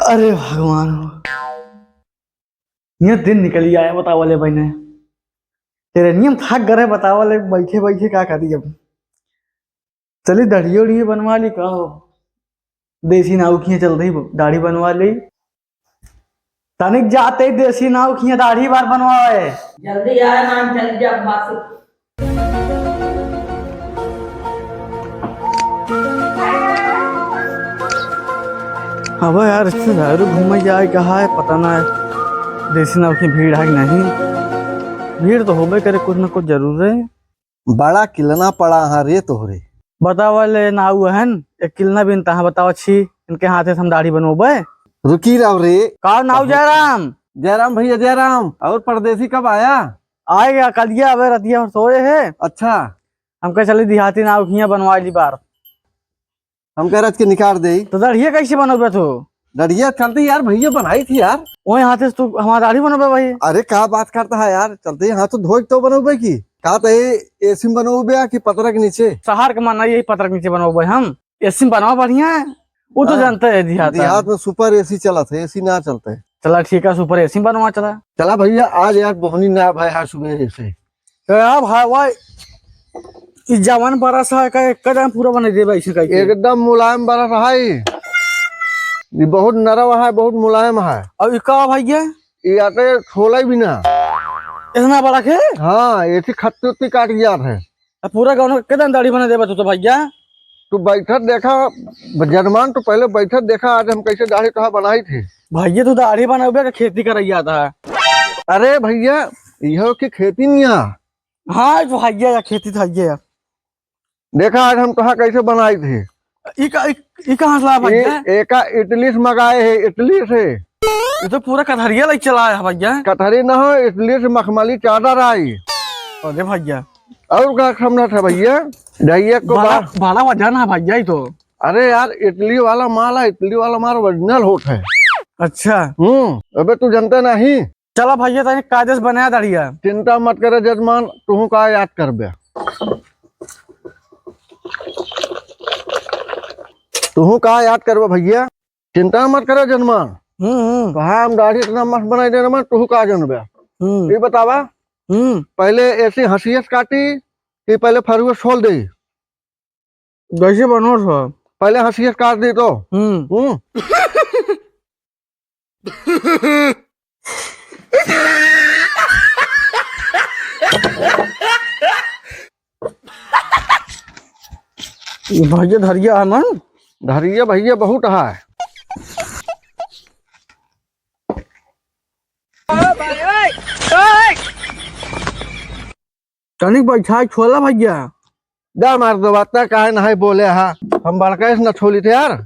अरे भगवान, ये दिन निकल ही आया। बताओ वाले भाई ने तेरे नियम थक गए। बताओ वाले बैठे बैठे क्या करी अब। चली दाढ़ी उड़ी बनवा ली का हो। देसी नाव खिया चल रही दाढ़ी बनवा ली। तनिक जाते ही देसी नाव खिया दाढ़ी बार बनवाए। जल्दी आ नाम जल्दी जा बात। अब यार रिश्तेदार घूमे जाए कहा है पता ना है। देसी नाव की भीड़ है कि नहीं। भीड़ तो होबे करे, कुछ ना कुछ जरूर है। बड़ा किलना पड़ा हाँ रे तोहरे। बताओ वाले नाव है एक किलना भी इंतहा बताओ अच्छी। इनके हाथ से हम दाढ़ी बनवाबे। रुकी रहो रे। का नाव जयराम। जयराम भैया जयराम। और परदेसी कब आया? आएगा कल गया अब रतिया और सोए है। अच्छा हम कह चले देहाती नाव खिया बनवा ली बार। हम कह रहे के निकाल दे तो दाढ़ी कैसे बनोगे तू। डरिया चलते यार भैया बनाई थी यार। वही हाथ से तू हमारा दाढ़ी बनोगे भाई। अरे क्या बात करता है यार, चलते यहाँ तो धोई तो बनोबे की का तो एसी में बनोबे की पतरा के नीचे। सहार के माना यही पत्र के नीचे बनोगे हम। एसी में बनाओ बढ़िया है। वो तो जानते है देहात में सुपर एसी चला था, एसी ना चलता है। चला ठीक है सुपर एसी बनवा चला। चला भैया आज यार बोहनी ना भाई है सुबह से। भाई भाई जवान बरस है का एकदम पूरा बना दे भाई। एकदम मुलायम बरस है। ये बहुत नरम है, बहुत मुलायम है। और इसका भैया ये आटे छोला भी ना इतना बड़ा के। हाँ ऐसी खत्ती उत्ती काट गया है। पूरा गाँव कितना दाढ़ी बना दे तू तो भैया। तू बैठक देखा जजमान, तो पहले बैठक देखा आज हम कैसे दाढ़ी तुहा बनाई थी। भैया तू दाढ़ी बनाओगे खेती कर रही था। अरे भैया यह की खेती नहीं है। हाँ तो भैया खेती था ये। देखा आज हम तुहा कैसे बनाई थी। कहाँ से लाया भैया। एक इटली से मंगाए है, इटली से। ये तो पूरा कटहरिया लग चला है भैया। कटहरी न हो, इटली से मखमली चादर आई। अरे भैया और क्या समझा था भैया। भैया को बड़ा वजन है भैया ही तो। अरे यार इटली वाला माल है, इटली वाला माल ओरिजिनल होता है। अच्छा अबे तू जानता नहीं। चला भैया तने कायदे से बनाया दाढ़िया। चिंता मत करे जजमान, तू का याद करबे। तू का याद करबे भैया, चिंता मत करे जजमान। कहा हम दाढ़ी इतना मस्त बनाई दे रहे, तू का जानबे। ये बतावा पहले ऐसी हंसियत काटी कि पहले फरुआ छोड़ दे। कैसे बनो सो पहले हंसियत काट दी तो भैया धरिया है मन। धरिया भैया बहुत है। तनिक बैठा छोला भैया। डर मार दो बात काहे नहीं बोले हा। हम बड़का न छोली थे यार।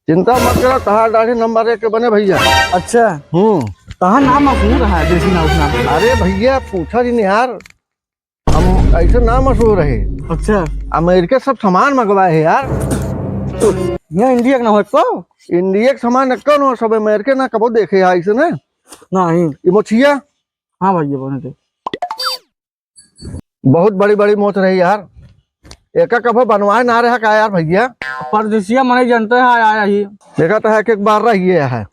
चिंता मत करो, तहार दाढ़ी नंबर 1 के बने भैया। अच्छा कहा नाम मशहूर है देसी नाव नाम। अरे भैया पूछा जी नहीं यार, हम ऐसे नाम मशहूर है। अच्छा अमेरिका सब सामान मंगवाए है यार। तो यहाँ इंडिया ना हो तो इंडिया के सामान कौन हो, सब अमेरिका ना कबो देखे है ऐसे ना नहीं। ये मोचिया हाँ भैया बने थे बहुत बड़ी बड़ी मोच रही यार। एक कबो बनवाए ना रहा का यार भैया। परदेसिया मने जानते है आया ही। देखा तो है कि एक बार रही है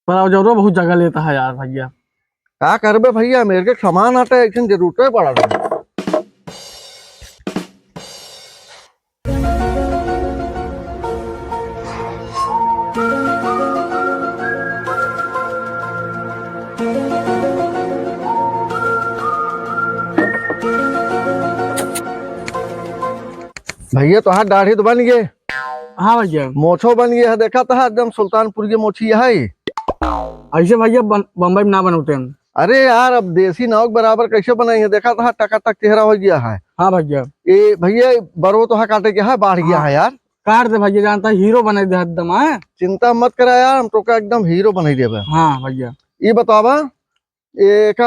पर जरूर बहुत जगह लेता है यार भैया। क्या करबे भैया, अमेरिका के सामान आता है एक जरूरत है पड़ा रहा। भैया तो हाथ दाढ़ी तो बन गए। हाँ भैया मोछो बन गया है। देखा था एकदम सुल्तानपुर की मोछी है। ऐसे भैया बम्बई में ना बनते हैं। अरे यार अब देसी नाव के बराबर कैसे बनाई है। देखा था टका टक चेहरा हो गया है। हाँ भैया ये भैया बरो तो काटे गया है, बाढ़ गया है यार। काट दे भैया, जानता हीरो बना दे एकदम है। चिंता मत करा यार, हम तो का एकदम हीरो बना देबे। हाँ भैया ये बतावा एक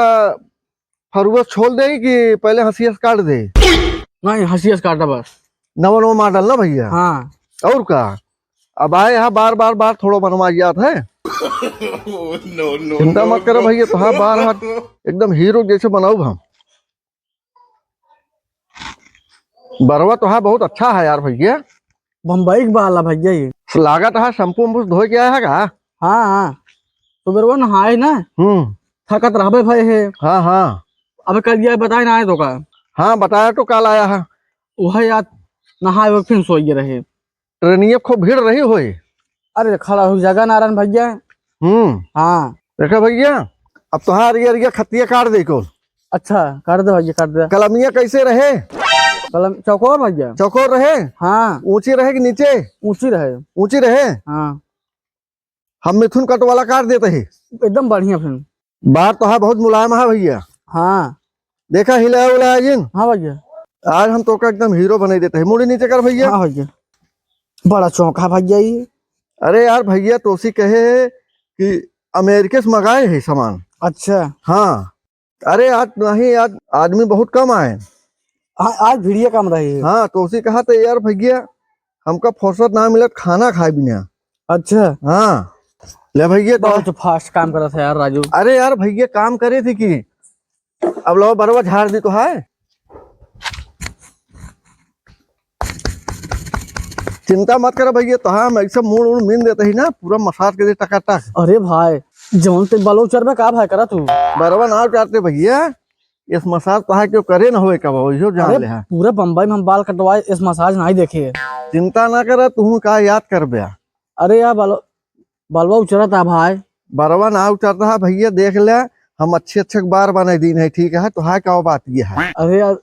फरुआ छोड़ दे कि पहले हंसिया काट दे। नहीं हंसिया काटा बस। नवा मॉडल ना भैया। हाँ और का अब आए यहाँ बार बार बार थोड़ा बनवा जात है। चिंता मत करो भैया, तो हाँ बार हाथ एकदम हीरो जैसे बनाऊ हम। बरवा तो है बहुत अच्छा है यार भैया। बम्बई का बाल है भैया ये। लागत है शैम्पू वम्पू धो के आया है का? हाँ हाँ, तो मेरे वो नहाए ना, थकत रहे भाई है। हाँ हाँ अब कल दिया बताए ना आए तो का। हाँ बताया तो कल आया है। वह यार नहाए वो फिर सोइए रहे। ट्रेनिया खूब भीड़ रही हुई। अरे खड़ा हो जगह नारायण भैया। हाँ देखा भैया, अब तो हाँ अरिया खतिया काट दे को। अच्छा कर दे भैया कर दे। कलमिया कैसे रहे? कलम चौकोर भैया। चौकोर रहे? हाँ ऊंची रहे कि नीचे? ऊंची रहे। ऊंची रहे। हाँ हम मिथुन कट वाला काट देते ही। एकदम बढ़िया फिर। बात तो है बहुत मुलायम है भैया। हाँ देखा हिलाया उलाया जिन। हाँ भैया। आज हम तो का एकदम हीरो बना देते हैं। मुड़ी नीचे कर भैया। हाँ भैया बड़ा चौंका भैया ये। अरे यार भैया तो उसी कहे कि अमेरिका से मंगाए है सामान। अच्छा हाँ अरे आज नहीं, आज आदमी बहुत कम आए। आज भिड़िया कम रही है। हाँ तो उसी कहा तो यार भैया हमका फुर्सत ना मिला खाना खाए बिना। अच्छा हाँ ले भैया तो। बहुत फास्ट काम कर रहा था यार राजू। अरे यार भैया काम करे थे कि अब लो बरवा झाड़ दी तो है। चिंता मत करो भैया, तो हाँ हम ऐसा मूड उड़ मीन देते ही ना, पूरा मसाज के दे टकाटक। अरे भाई जौन ते बालो चर में का भाई करा तू। बरवा ना चाहते भैया, इस मसाज तो है क्यों करे ना होए कब हो जान ले। पूरे बम्बई में हम बाल कटवाए इस मसाज नहीं देखे। चिंता ना कर, तू का याद कर बया। अरे यार बालवा उचरा था भाई। बरवा ना उचरता है भैया, देख ले हम अच्छे बार बने दिन है ठीक है, तो है क्या बात ये है। अरे यार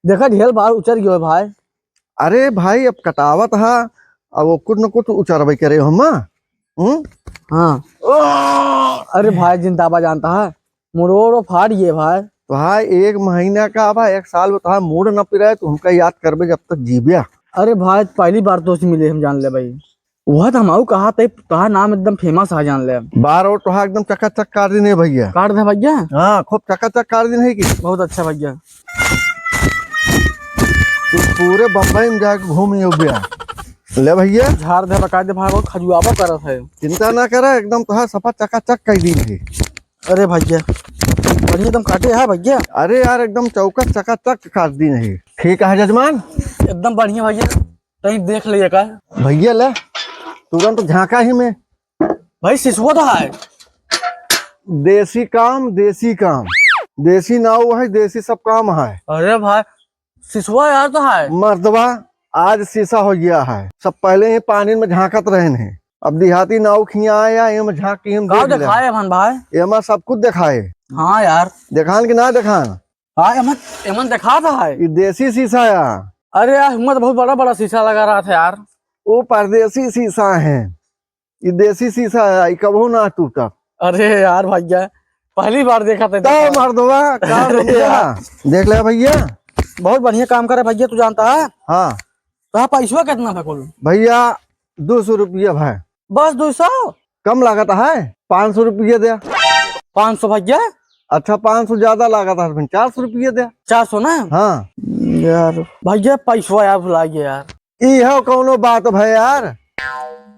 देखा ढेर बाल उचर गयो है भाई। अरे भाई अब कटावत है, अब वो कुछ न कुछ उचरबे करे हम। हाँ अरे भाई जिंदाबाद जानता है मुरोड़ो फाड़ ये भाई। तो हाँ 1 महीना का भाई 1 साल में तो मूड न पिराए तो हमका याद करबे जब तक जीबिया। अरे भाई पहली बार दोस्त मिले हम जान ले भाई। वह तो हम कहा तुहार नाम एकदम फेमस है जान ले। बार और तो एकदम चकाचक कर दिन है भैया। काट दे भैया। हाँ खूब चकाचक कर दिन है कि। बहुत अच्छा भैया। तू पूरे बम्बई में जाके घूमी भैया। ले भैया झाड़ दे बका दे भाई, बहुत खजुआबा करत है। चिंता ना करे, एकदम तो सफा चकाचक कर दिन है। अरे भैया बढ़िया एकदम काटे है भैया। अरे यार एकदम चौकस चकाचक काट दिन है। ठीक है जजमान, एकदम बढ़िया भैया। कहीं देख लिया का भैया ले तुरंत झांका ही में। भाई सिसुआ तो है। देसी काम देसी नाव है, देसी सब काम है। अरे भाई सिसुआ यार तो है। मर्दवा आज शीशा हो गया है, सब पहले ही पानी में झांकत रहे हैं। अब देहाती नाव खिया आया एम झांक के हम गाँव दिखाए अमन भाई। एमा सब कुछ दिखाए। हाँ यार दिखान कि ना दिखान। हाँ एमन दिखा था है। ये देसी शीशा है। अरे यार हिम्मत बहुत बड़ा बड़ा शीशा लगा रहा था यार। वो परदेसी शीशा है, ये देसी शीशा है, ये कबो ना टूटा। अरे यार भैया पहली बार देखा था। मर्दवा का देख ले भैया, बहुत बढ़िया काम करे भैया तू जानता है। हाँ तो पैसा कितना था कुल? भैया 200 रुपया भाई। बस 200? कम लागत है, 500 रुपया दे। 500 भैया? अच्छा 500 ज्यादा लागत है, 400 रुपया दे। 400 ना? हाँ यार भैया पैसा यार भुला गया यार। ये कौनो बात भाई यार।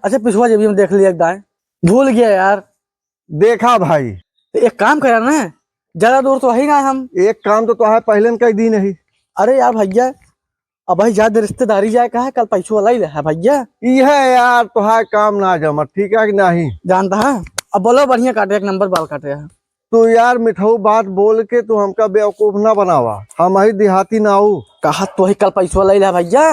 अच्छा पिछवा जब हम देख लिया दाएं, भूल गया यार। देखा भाई, तो एक काम करा ना, ज्यादा दूर तो है ना हम। एक काम तो है पहले कई दिन ही। अरे यार भैया अब भाई ज्यादा रिश्तेदारी जाए का है, कल पैसा वाला ही है भैया। ये है यार तो है काम ना जमा, ठीक है कि नहीं जानता है। अब बोलो बढ़िया काटे, एक नंबर बाल काटे है। तू यार मिठाऊ बात बोल के तू हमका बेवकूफ ना बनावा, हम ही देहाती ना हो। कहा तो ही कल पैसा वाला ही है भैया।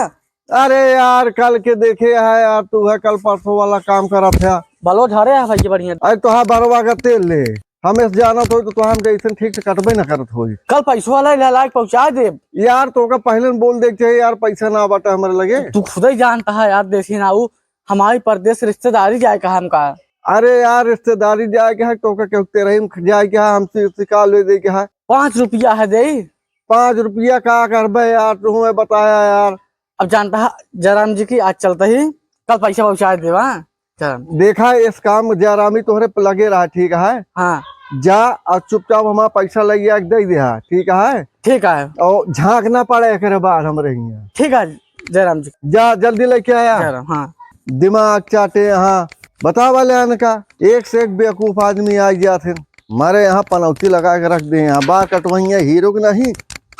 अरे यार कल के देखे है यार, तू है कल परसों वाला काम करा था। बालो झारे है भैया बढ़िया। अरे तो है बरवा का तेल ले, हमें जाना तो हम जैसे ठीक से कटबे ना करत हो। कल पैसा वाला ही लायक पहुंचा दे यार तो का पहले बोल दे चाहिए यार, पैसा ना बटा हमारे लगे। तू खुद ही जानता है यार, देसी ना हमारी परदेश रिश्तेदारी जाए कहा हमका। अरे यार रिश्तेदारी जाए के है तो का कहते रही जाए के है, हमसे सिका ले दे के है। 5 रुपया है दे। 5 रुपया का करबे यार, तुम्हें बताया यार। अब जानता है जयराम जी की आज चलता ही कल पैसा पहुंचा दे। देखा इस काम जयरामी तोहरे पे लगे रहा, ठीक है। हाँ जा और चुपचाप हमारा पैसा लगे दे दे, ठीक है। ठीक है। और झांक ना पड़े एक बार हमारे यहाँ। ठीक है जयराम जी। जा जल्दी लेके आया। हाँ दिमाग चाटे यहाँ बता वाले का, एक से एक बेवकूफ आदमी आ गया थे। हमारे यहाँ पनौती लगा के रख दे, यहाँ बाल कटवाइया हीरो की नहीं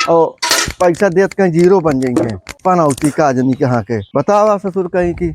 और पैसा देते कहीं जीरो बन जाएंगे। पनौती का जनी कहाँ के बतावा ससुर कहीं की